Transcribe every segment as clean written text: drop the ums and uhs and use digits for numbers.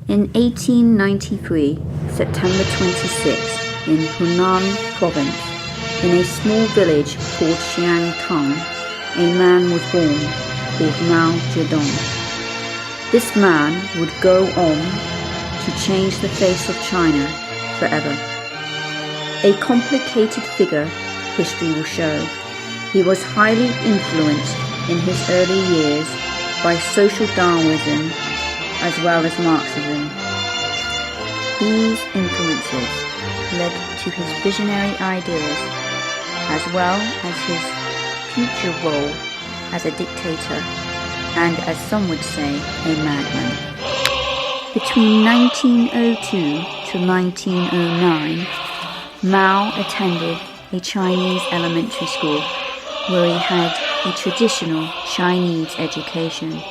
In 1893, September 26, in Hunan Province, in a small village called Xiangtang, a man was born called Mao Zedong. This man would go on to change the face of China forever. A complicated figure, history will show. He was highly influenced in his early years by social Darwinism as well as Marxism. These influences led to his visionary ideas as well as his future role as a dictator and, as some would say, a madman. Between 1902 to 1909, Mao attended a Chinese elementary school where he had a traditional Chinese education,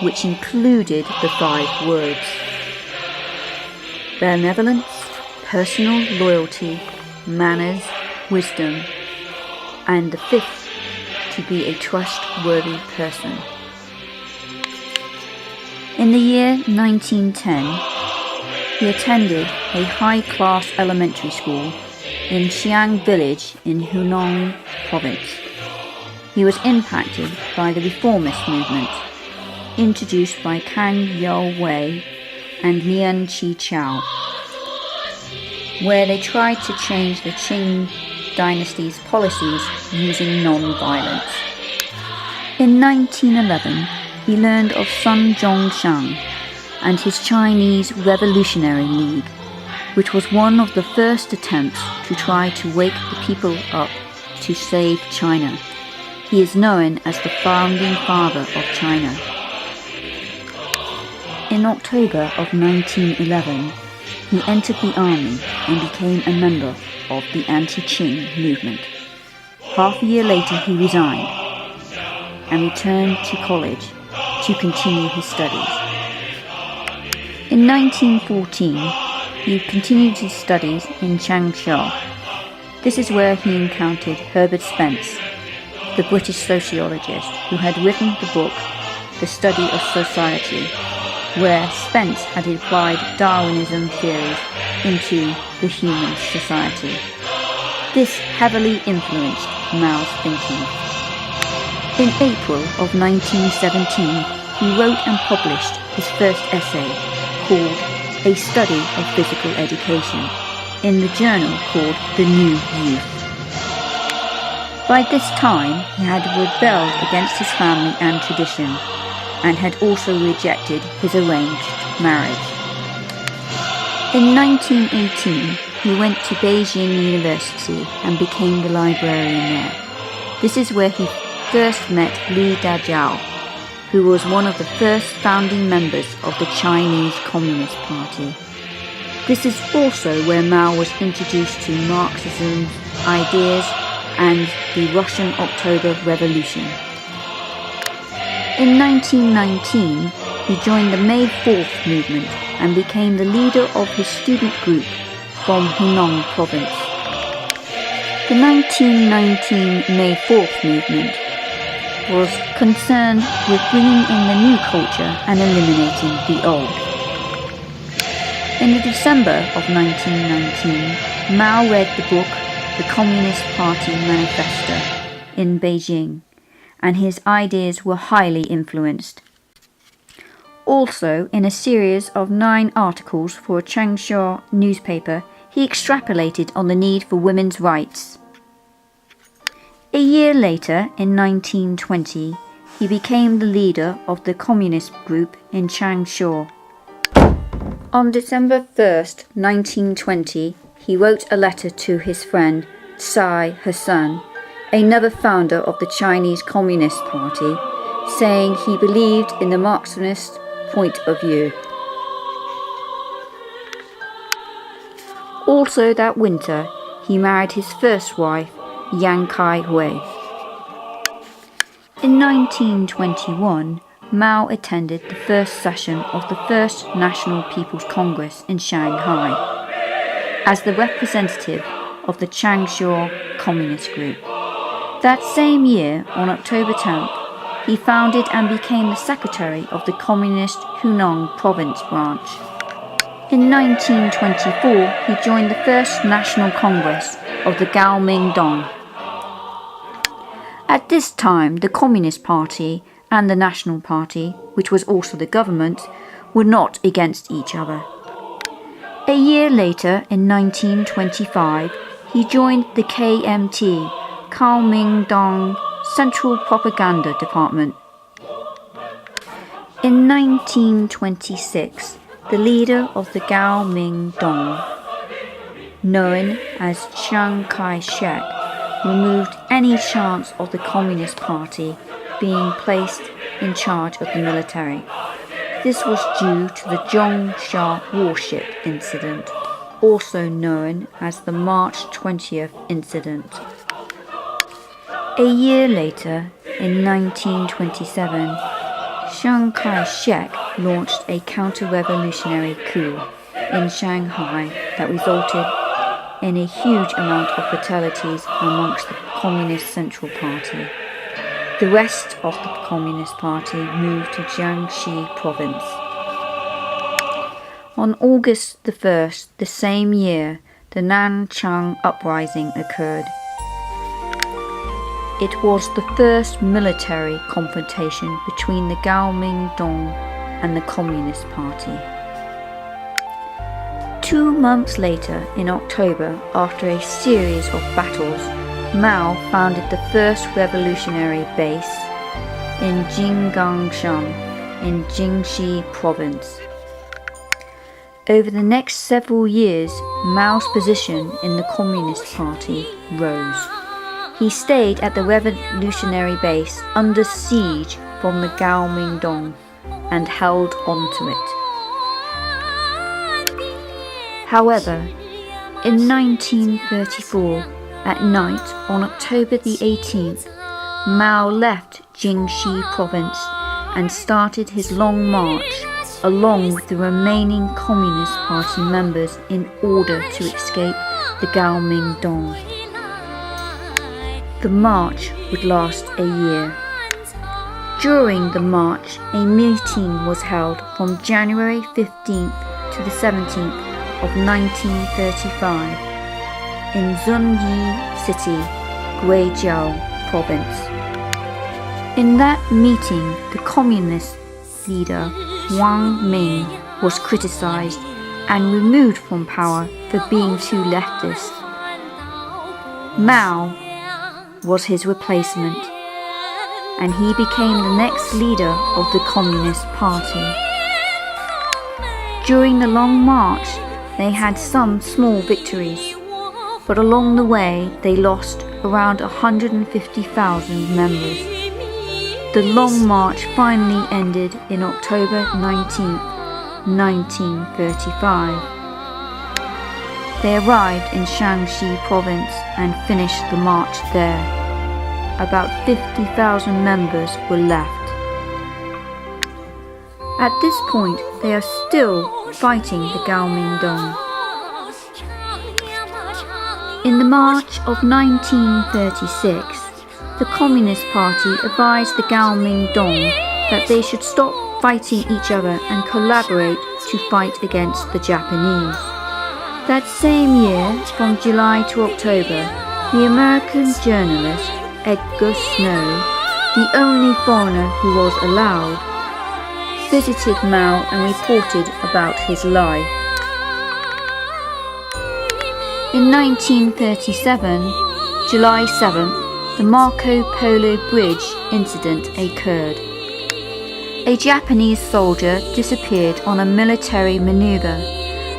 which included the 5 words: benevolence, personal loyalty, manners, wisdom, and the 5th, to be a trustworthy person. In the year 1910, he attended a high-class elementary school in Xiang village in Hunan Province. He was impacted by the reformist movement, introduced by Kang Youwei and Lian Qichao, where they tried to change the Qing dynasty's policies using non-violence. In 1911, he learned of Sun Zhongshan and his Chinese Revolutionary League, which was one of the first attempts to try to wake the people up to save China. He is known as the founding father of China. In October of 1911, he entered the army and became a member of the anti-Qing movement. Half a year later he resigned and returned to college to continue his studies. In 1914, he continued his studies in Changsha. This is where he encountered Herbert Spence, the British sociologist who had written the book The Study of Society, where Spence had applied Darwinism theories into the human society. This heavily influenced Mao's thinking. In April of 1917, he wrote and published his first essay called A Study of Physical Education in the journal called The New Youth. By this time, he had rebelled against his family and tradition, and had also rejected his arranged marriage. In 1918, he went to Beijing University and became the librarian there. This is where he first met Li Dajiao, who was one of the first founding members of the Chinese Communist Party. This is also where Mao was introduced to Marxism's ideas and the Russian October Revolution. In 1919, he joined the May 4th movement and became the leader of his student group from Hunan Province. The 1919 May 4th movement was concerned with bringing in the new culture and eliminating the old. In the December of 1919, Mao read the book The Communist Party Manifesto in Beijing, and his ideas were highly influenced. Also, in a series of 9 articles for a Changsha newspaper, he extrapolated on the need for women's rights. A year later, in 1920, he became the leader of the communist group in Changsha. On December 1st, 1920, he wrote a letter to his friend Tsai Hassan, another founder of the Chinese Communist Party, saying he believed in the Marxist point of view. Also that winter, he married his first wife, Yang Kai-hui. In 1921, Mao attended the first session of the First National People's Congress in Shanghai as the representative of the Changsha Communist Group. That same year, on October 10th, he founded and became the secretary of the Communist Hunan Province branch. In 1924, he joined the First National Congress of the Kuomintang. At this time, the Communist Party and the National Party, which was also the government, were not against each other. A year later, in 1925, he joined the KMT, Kuomintang Central Propaganda Department. In 1926, the leader of the Kuomintang, known as Chiang Kai-shek, removed any chance of the Communist Party being placed in charge of the military. This was due to the Zhongsha warship incident, also known as the March 20th incident. A year later, in 1927, Chiang Kai-shek launched a counter-revolutionary coup in Shanghai that resulted in a huge amount of fatalities amongst the Communist Central Party. The rest of the Communist Party moved to Jiangxi province. On August the 1st, the same year, the Nanchang Uprising occurred. It was the first military confrontation between the Kuomintang and the Communist Party. 2 months later, in October, after a series of battles, Mao founded the first revolutionary base in Jinggangshan in Jiangxi province. Over the next several years, Mao's position in the Communist Party rose. He stayed at the revolutionary base under siege from the Kuomintang and held on to it. However, in 1934, at night on October the 18th, Mao left Jiangxi province and started his long march along with the remaining Communist Party members in order to escape the Kuomintang. The march would last a year. During the march, a meeting was held from January 15th to the 17th of 1935 in Zunyi City, Guizhou province. In that meeting, the communist leader Wang Ming was criticized and removed from power for being too leftist. Mao was his replacement, and he became the next leader of the Communist Party. During the Long March, they had some small victories, but along the way they lost around 150,000 members. The Long March finally ended in October 19, 1935. They arrived in Shaanxi province and finished the march there. About 50,000 members were left. At this point, they are still fighting the Kuomintang. In the March of 1936, the Communist Party advised the Kuomintang that they should stop fighting each other and collaborate to fight against the Japanese. That same year, from July to October, the American journalist Edgar Snow, the only foreigner who was allowed, visited Mao and reported about his life. In 1937, July 7th, the Marco Polo Bridge incident occurred. A Japanese soldier disappeared on a military maneuver,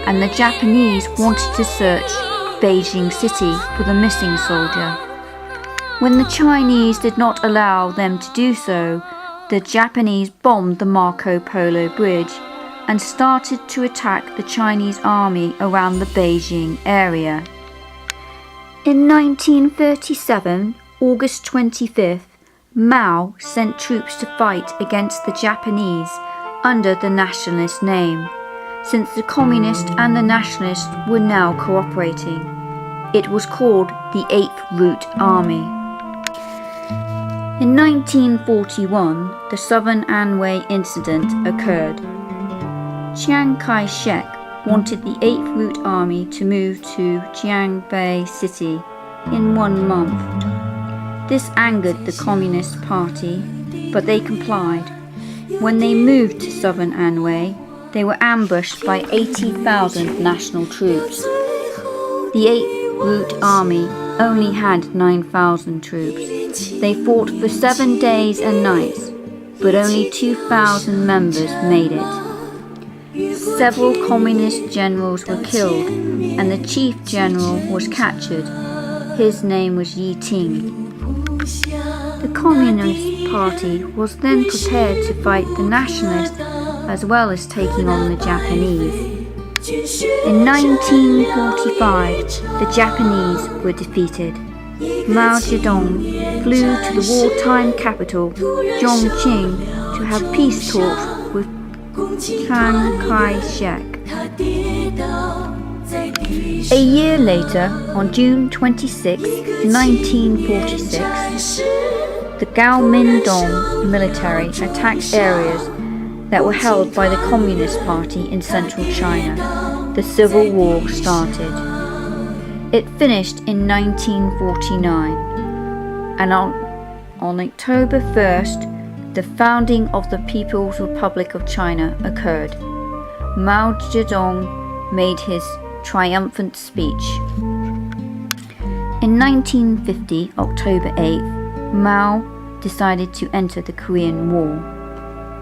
and the Japanese wanted to search Beijing City for the missing soldier. When the Chinese did not allow them to do so, the Japanese bombed the Marco Polo Bridge and started to attack the Chinese army around the Beijing area. In 1937, August 25th, Mao sent troops to fight against the Japanese under the nationalist name. Since the Communists and the Nationalists were now cooperating, it was called the 8th Route Army. In 1941, the Southern Anhui incident occurred. Chiang Kai-shek wanted the 8th Route Army to move to Jiangbei City in 1 month. This angered the Communist Party, but they complied. When they moved to southern Anhui, they were ambushed by 80,000 national troops. The 8th Route Army only had 9,000 troops. They fought for 7 days and nights, but only 2,000 members made it. Several communist generals were killed, and the chief general was captured. His name was Yi Ting. The Communist Party was then prepared to fight the nationalists as well as taking on the Japanese. In 1945, the Japanese were defeated. Mao Zedong flew to the wartime capital, Chongqing, to have peace talks with Chiang Kai-shek. A year later, on June 26, 1946, the Kuomintang military attacked areas that were held by the Communist Party in central China. The Civil War started. It finished in 1949, and on October 1st, the founding of the People's Republic of China occurred. Mao Zedong made his triumphant speech. In 1950, October 8th, Mao decided to enter the Korean War.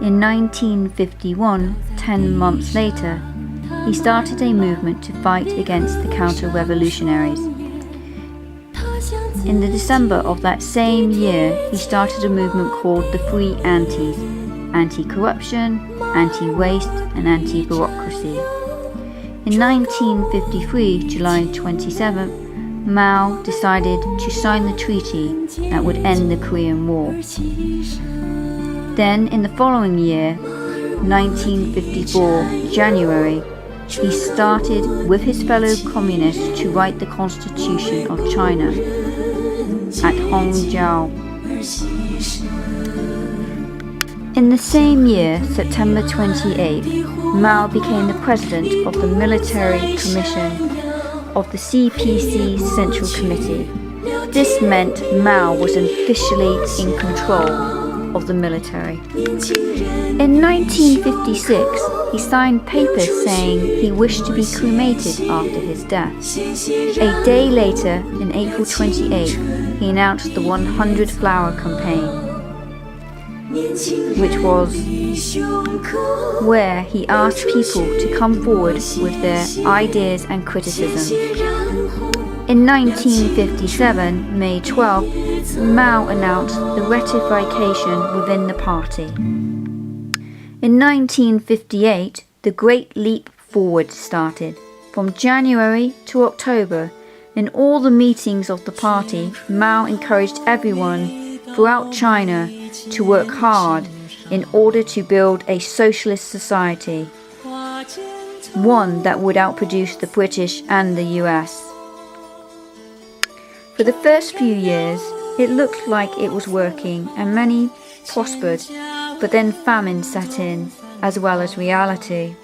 In 1951, 10 months later, he started a movement to fight against the counter-revolutionaries. In the December of that same year, he started a movement called the Three Antis: anti-corruption, anti-waste, and anti-bureaucracy. In 1953, July 27th, Mao decided to sign the treaty that would end the Korean War. Then, in the following year, 1954, January, he started with his fellow communists to write the Constitution of China at Hangzhou. In the same year, September 28th, Mao became the president of the Military Commission of the CPC Central Committee. This meant Mao was officially in control of the military. In 1956, he signed papers saying he wished to be cremated after his death. A day later, in April 28, he announced the 100 Flower Campaign, which was where he asked people to come forward with their ideas and criticism. In 1957, May 12, Mao announced the ratification within the party. In 1958, the Great Leap Forward started. From January to October, in all the meetings of the party, Mao encouraged everyone throughout China to work hard in order to build a socialist society, one that would outproduce the British and the US. For the first few years, it looked like it was working and many prospered, but then famine set in, as well as reality.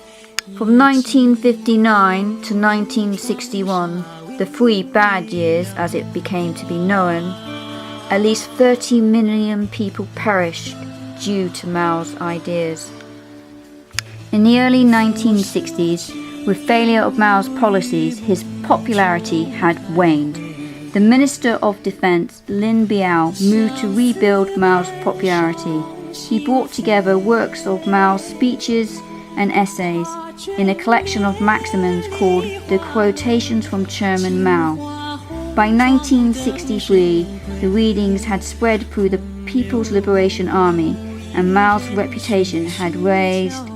From 1959 to 1961, the 3 bad years as it became to be known, at least 30 million people perished due to Mao's ideas. In the early 1960s, with failure of Mao's policies, his popularity had waned. The Minister of Defense, Lin Biao, moved to rebuild Mao's popularity. He brought together works of Mao's speeches and essays in a collection of maxims called the Quotations from Chairman Mao. By 1963, the readings had spread through the People's Liberation Army, and Mao's reputation had raised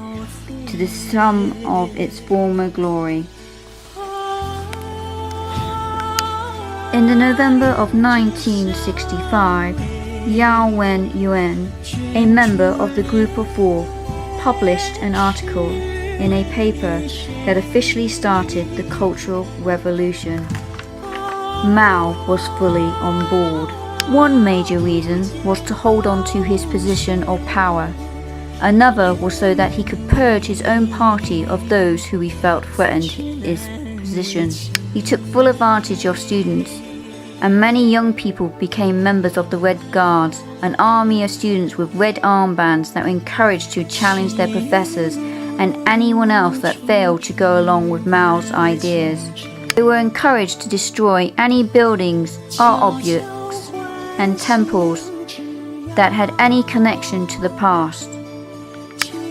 to the sum of its former glory. In the November of 1965, Yao Wen-yuan, a member of the Group of Four, published an article in a paper that officially started the Cultural Revolution. Mao was fully on board. One major reason was to hold on to his position of power. Another was so that he could purge his own party of those who he felt threatened his position. He took full advantage of students, and many young people became members of the Red Guards, an army of students with red armbands that were encouraged to challenge their professors and anyone else that failed to go along with Mao's ideas. They were encouraged to destroy any buildings, art objects, and temples that had any connection to the past.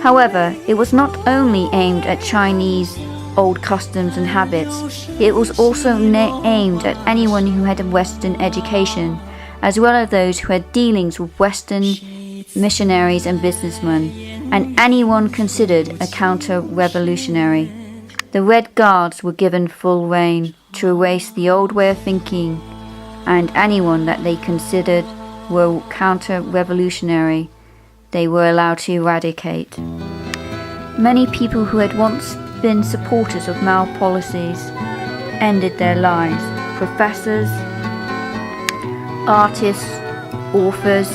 However, it was not only aimed at Chinese old customs and habits, it was also aimed at anyone who had a Western education, as well as those who had dealings with Western missionaries and businessmen, and anyone considered a counter-revolutionary. The Red Guards were given full rein to erase the old way of thinking, and anyone that they considered were counter-revolutionary they were allowed to eradicate. Many people who had once been supporters of Mao policies ended their lives. Professors, artists, authors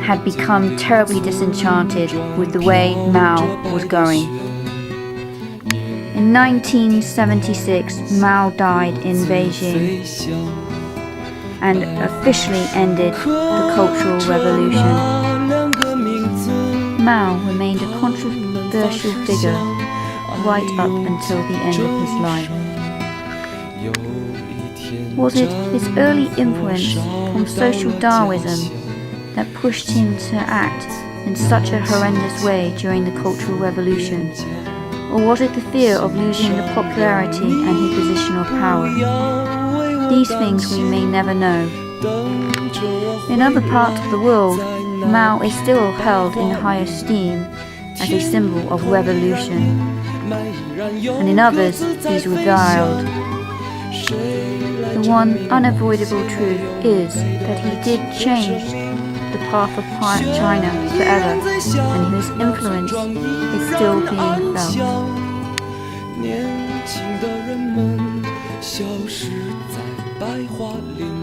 had become terribly disenchanted with the way Mao was going. In 1976, Mao died in Beijing and officially ended the Cultural Revolution. Mao remained a controversial figure right up until the end of his life. Was it his early influence from social Darwinism that pushed him to act in such a horrendous way during the Cultural Revolution? Or was it the fear of losing the popularity and his position of power? These things we may never know. In other parts of the world, Mao is still held in high esteem as a symbol of revolution, and in others he's reviled. The one unavoidable truth is that he did change the path of China forever, and his influence is still being felt. 年轻的人们消失在白桦林。